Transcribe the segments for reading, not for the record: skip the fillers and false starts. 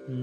ओम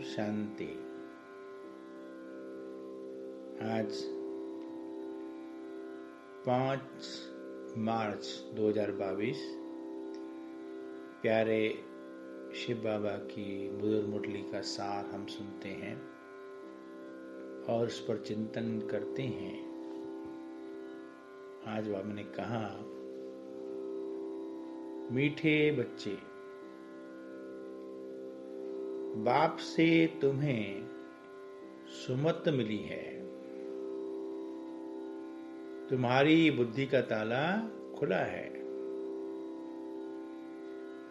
शांति। आज 5 मार्च 2022 प्यारे शिव बाबा की मधुर मुरली का सार हम सुनते हैं और उस पर चिंतन करते हैं। आज बाबा ने कहा, मीठे बच्चे, बाप से तुम्हें सुमत मिली है। तुम्हारी बुद्धि का ताला खुला है,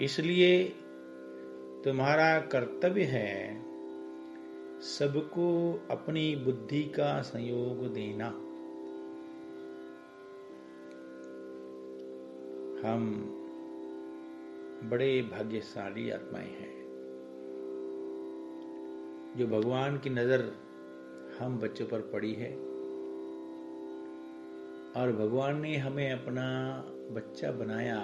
इसलिए तुम्हारा कर्तव्य है सबको अपनी बुद्धि का संयोग देना। हम बड़े भाग्यशाली आत्माएं हैं जो भगवान की नजर हम बच्चों पर पड़ी है और भगवान ने हमें अपना बच्चा बनाया,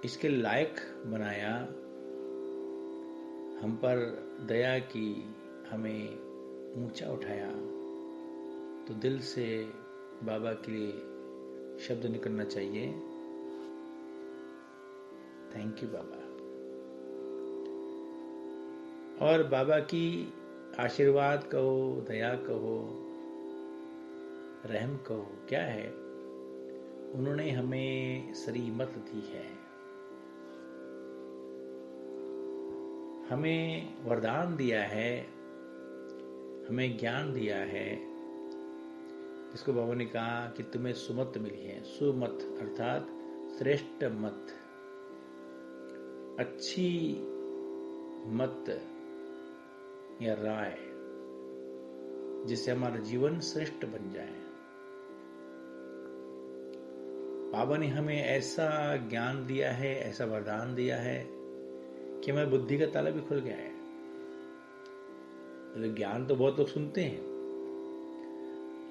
इसके लायक बनाया, हम पर दया की, हमें ऊंचा उठाया। तो दिल से बाबा के लिए शब्द निकलना चाहिए, थैंक यू बाबा। और बाबा की आशीर्वाद कहो, दया कहो, रहम कहो, क्या है? उन्होंने हमें श्रीमत दी है, हमें वरदान दिया है, हमें ज्ञान दिया है, जिसको बाबा ने कहा कि तुम्हें सुमत मिली है। सुमत अर्थात श्रेष्ठ मत, अच्छी मत या राय, जिससे हमारा जीवन श्रेष्ठ बन जाए। बाबा ने हमें ऐसा ज्ञान दिया है, ऐसा वरदान दिया है कि हमारी बुद्धि का ताला भी खुल गया है। तो ज्ञान तो बहुत लोग सुनते हैं,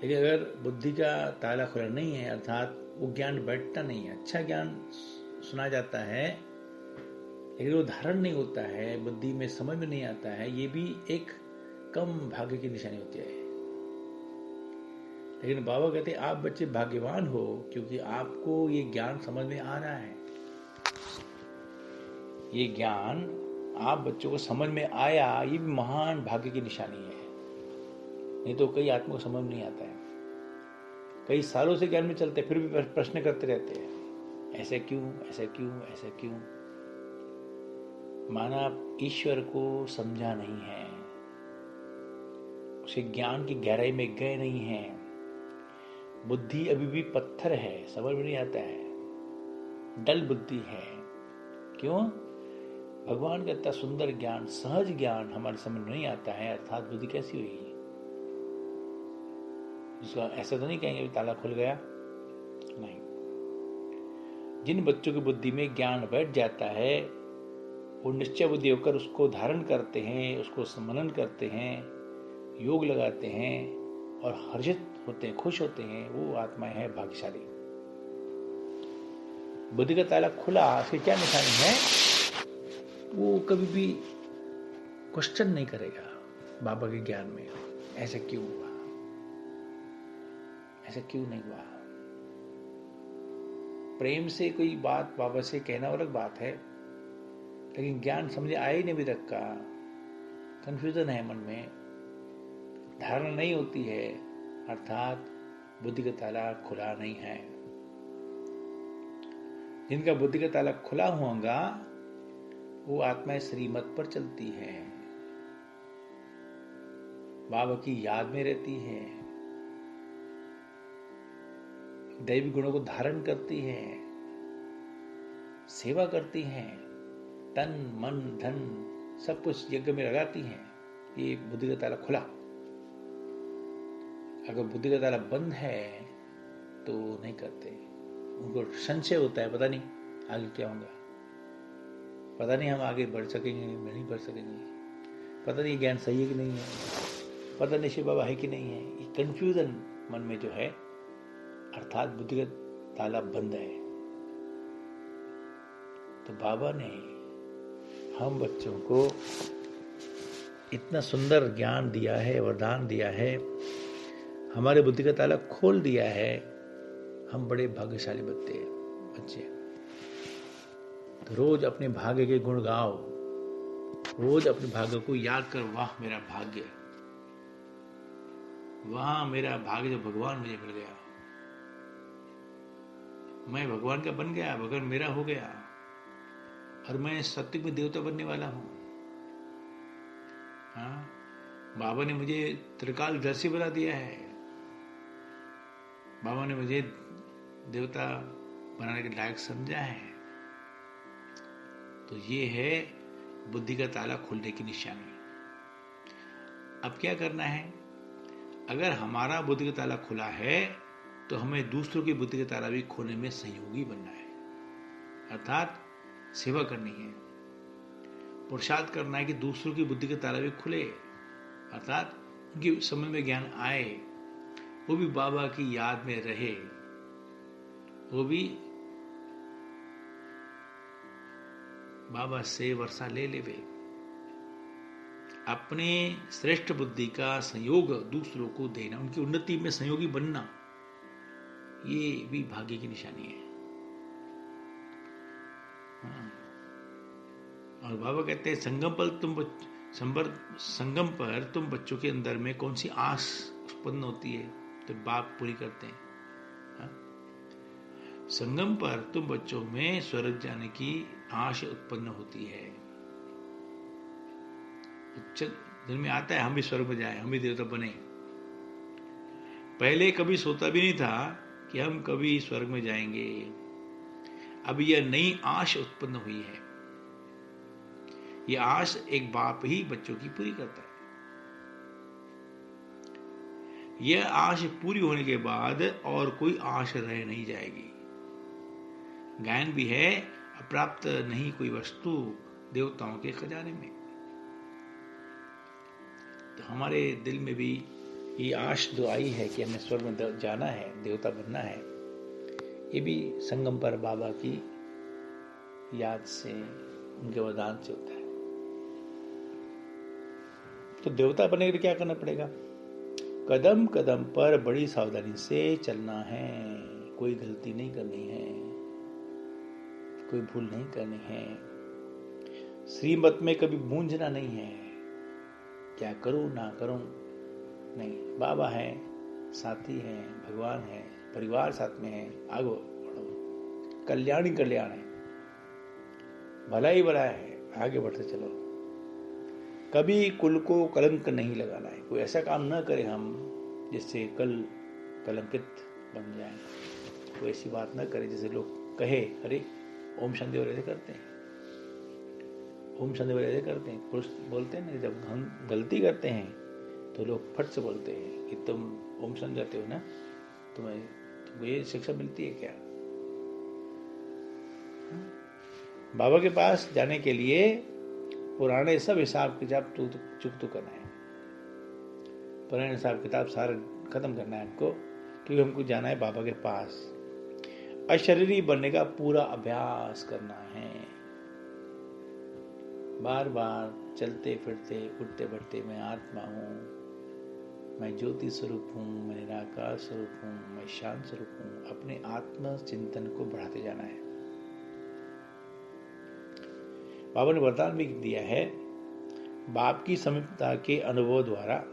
लेकिन अगर बुद्धि का ताला खुला नहीं है, अर्थात वो ज्ञान बैठता नहीं है। अच्छा ज्ञान सुना जाता है, लेकिन वो धारण नहीं होता है, बुद्धि में समझ में नहीं आता है, ये भी एक कम भाग्य की निशानी होती है। लेकिन बाबा कहते हैं आप बच्चे भाग्यवान हो, क्योंकि आपको ये ज्ञान समझ में आ रहा है। ये ज्ञान आप बच्चों को समझ में आया, ये भी महान भाग्य की निशानी है। नहीं तो कई आत्मा को समझ नहीं आता है, कई सालों से ज्ञान में चलते फिर भी प्रश्न करते रहते हैं, ऐसे क्यों, ऐसे क्यों, ऐसे क्यों। माना ईश्वर को समझा नहीं है, उसे ज्ञान की गहराई में गए नहीं हैं, बुद्धि अभी भी पत्थर है, समझ में नहीं आता है, डल बुद्धि है। क्यों? भगवान का इतना सुंदर ज्ञान, सहज ज्ञान हमारे समझ में नहीं आता है, अर्थात बुद्धि कैसी हुई। जिसका ऐसा तो नहीं कहेंगे ताला खुल गया, नहीं। जिन बच्चों की बुद्धि में ज्ञान बैठ जाता है, वो निश्चय बुद्धि होकर उसको धारण करते हैं, उसको मनन करते हैं, योग लगाते हैं और हर्षित होते हैं, खुश होते हैं, वो आत्मा है भाग्यशाली। बुद्धि का ताला खुला, इसकी क्या निशानी है? वो कभी भी क्वेश्चन नहीं करेगा बाबा के ज्ञान में, ऐसा क्यों हुआ, ऐसा क्यों नहीं हुआ। प्रेम से कोई बात बाबा से कहना अलग बात है, लेकिन ज्ञान समझ आया ही नहीं अभी तक का, कंफ्यूजन है मन में, धारणा नहीं होती है, अर्थात बुद्धि का ताला खुला नहीं है। जिनका बुद्धि का ताला खुला होगा वो आत्माएं श्रीमत पर चलती हैं, बाबा की याद में रहती हैं, दैवी गुणों को धारण करती हैं, सेवा करती हैं, तन मन धन सब कुछ यज्ञ में लगाती हैं। ये बुद्धि का ताला खुला। अगर बुद्धि का ताला बंद है तो नहीं करते। उनको संशय होता है, पता नहीं आगे क्या होगा, पता नहीं हम आगे बढ़ सकेंगे नहीं बढ़ सकेंगे, पता नहीं ज्ञान सही है कि नहीं है, पता नहीं शिव बाबा है कि नहीं है। ये कंफ्यूजन मन में जो है, अर्थात बुद्धि का ताला बंद है। तो बाबा ने हम बच्चों को इतना सुंदर ज्ञान दिया है, वरदान दिया है, हमारे बुद्धि का ताला खोल दिया है। हम बड़े भाग्यशाली बच्चे। तो रोज अपने भाग्य के गुण गाओ, रोज अपने भाग्य को याद कर, वाह मेरा भाग्य, वहां मेरा भाग्य जो भगवान मुझे मिल गया, मैं भगवान का बन गया, भगवान मेरा हो गया, और मैं सत्य में देवता बनने वाला हूं। हाँ, बाबा ने मुझे त्रिकालदर्शी बना दिया है, बाबा ने मुझे देवता बनाने के लायक समझा है। तो ये है बुद्धि का ताला खुलने की निशानी। अब क्या करना है? अगर हमारा बुद्धि का ताला खुला है तो हमें दूसरों की बुद्धि का ताला भी खोलने में सहयोगी बनना है, अर्थात सेवा करनी है, पुरुषार्थ करना है कि दूसरों की बुद्धि का ताला भी खुले, अर्थात उनकी समझ में ज्ञान आए, वो भी बाबा की याद में रहे, वो भी बाबा से वर्षा ले लेवे। अपने श्रेष्ठ बुद्धि का संयोग दूसरों को देना, उनकी उन्नति में सहयोगी बनना, ये भी भाग्य की निशानी है। और बाबा कहते हैं संगम पर तुम बच्चों के अंदर में कौन सी आस उत्पन्न होती है तो बाप पूरी करते हैं। संगम पर तुम बच्चों में स्वर्ग जाने की आश उत्पन्न होती है। दिल में आता है हम भी स्वर्ग में जाए, हम भी देवता बने। पहले कभी सोचा भी नहीं था कि हम कभी स्वर्ग में जाएंगे। अब यह नई आश उत्पन्न हुई है। यह आश एक बाप ही बच्चों की पूरी करता है। यह आश पूरी होने के बाद और कोई आश रह नहीं जाएगी। ज्ञान भी है, अप्राप्त नहीं कोई वस्तु देवताओं के खजाने में। तो हमारे दिल में भी ये आश जो आई है कि हमें स्वर्ग में जाना है, देवता बनना है, ये भी संगम पर बाबा की याद से, उनके वरदान से होता है। तो देवता बनने के लिए क्या करना पड़ेगा? कदम कदम पर बड़ी सावधानी से चलना है, कोई गलती नहीं करनी है, कोई भूल नहीं करनी है, श्रीमत में कभी मूंझना नहीं है, क्या करूं ना करूं नहीं। बाबा है, साथी है, भगवान है, परिवार साथ में है, आगे बढ़ो, कल्याण ही कल्याण है, भला ही भला है, आगे बढ़ते चलो। कभी कुल को कलंक नहीं लगाना है। कोई ऐसा काम न करे हम जिससे कल कलंकित बन जाए। कोई ऐसी बात न करे जैसे लोग कहे, अरे ओम शांति वाले करते हैं, ओम शांति वाले करते हैं। पुरुष बोलते हैं ना, जब हम गलती करते हैं तो लोग फट से बोलते हैं कि तुम ओम शांति जाते हो ना, तुमको ये शिक्षा मिलती है क्या? बाबा के पास जाने के लिए पुराने सब हिसाब किताब चुकतो करना है। पुराने हिसाब किताब सारा खत्म करना है आपको, क्योंकि हमको जाना है बाबा के पास। अशरीरी बनने का पूरा अभ्यास करना है। बार बार चलते फिरते उठते बैठते मैं आत्मा हूँ, मैं ज्योति स्वरूप हूँ, मैं निराकार स्वरूप हूँ, मैं शांत स्वरूप हूँ। अपने आत्म चिंतन को बढ़ाते जाना है। बाबा ने वरदान भी दिया है, बाप की समीपता के अनुभव द्वारा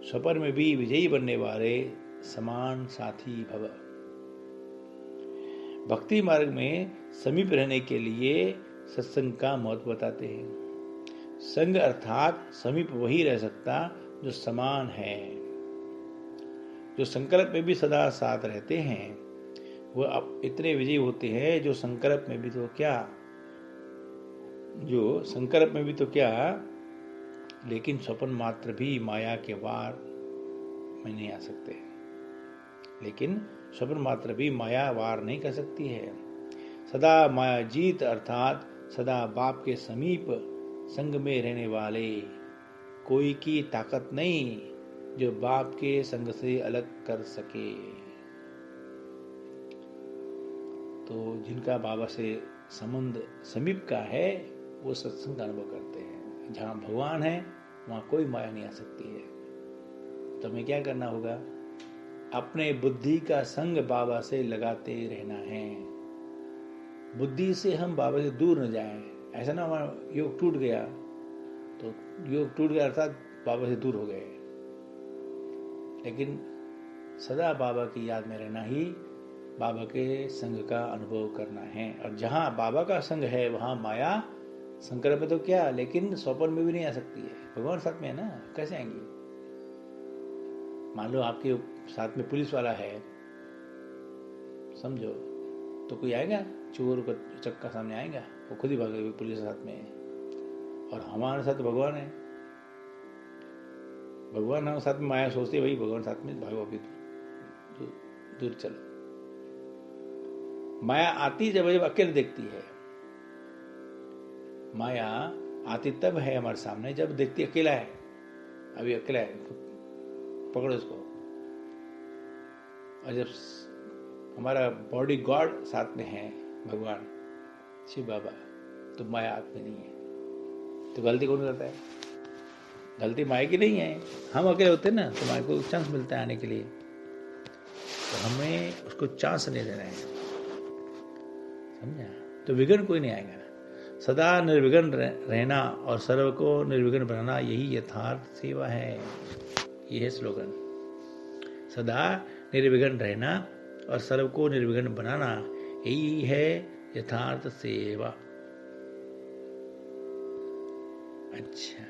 स्वपर में भी विजयी बनने वाले समान साथी भव। भक्ति मार्ग में समीप रहने के लिए सत्संग का महत्व बताते हैं। संग अर्थात समीप वही रह सकता जो समान है। जो संकल्प में भी सदा साथ रहते हैं वह अब इतने विजयी होते हैं जो संकल्प में भी तो क्या लेकिन स्वप्न मात्र भी माया के वार में नहीं आ सकते। लेकिन स्वप्न मात्र भी माया वार नहीं कर सकती है। सदा माया जीत अर्थात सदा बाप के समीप संग में रहने वाले कोई की ताकत नहीं जो बाप के संग से अलग कर सके। तो जिनका बाबा से संबंध समीप का है वो सत्संग का अनुभव करते हैं। जहाँ भगवान है वहाँ कोई माया नहीं आ सकती है। तो हमें क्या करना होगा? अपने बुद्धि का संग बाबा से लगाते रहना है। बुद्धि से हम बाबा से दूर न जाएं। ऐसा ना हमारा योग टूट गया तो योग टूट गया अर्थात बाबा से दूर हो गए। लेकिन सदा बाबा की याद में रहना ही बाबा के संग का अनुभव करना है। और जहाँ बाबा का संग है वहाँ माया संकल्प में तो क्या लेकिन स्वप्न में भी नहीं आ सकती है। भगवान साथ में है ना, कैसे आएंगी? मान लो आपके साथ में पुलिस वाला है, समझो, तो कोई आएगा? चोर का चक्का सामने आएगा? वो खुद ही भागेगा, पुलिस साथ में है। और हमारे साथ भगवान है। भगवान हमारे साथ में माया सोचते भाई भगवान साथ में, भागो अभी दूर चलो। माया आती जब अकेले देखती है। माया आती तब है हमारे सामने जब देखती अकेला है। अभी अकेला है, पकड़ो इसको। और जब हमारा बॉडी गॉड साथ में है, भगवान शिव बाबा, तो माया हाथ में नहीं है। तो गलती कौन करता है? गलती माया की नहीं है। हम अकेले होते हैं ना तो माया को चांस मिलता है आने के लिए। तो हमें उसको चांस नहीं देना है, समझा? तो विघ्न कोई नहीं आएगा। सदा निर्विघ्न रहना और सर्व को निर्विघ्न बनाना यही यथार्थ सेवा है। यह है स्लोगन। सदा निर्विघ्न रहना और सर्व को निर्विघ्न बनाना यही है यथार्थ सेवा। अच्छा,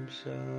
शांति।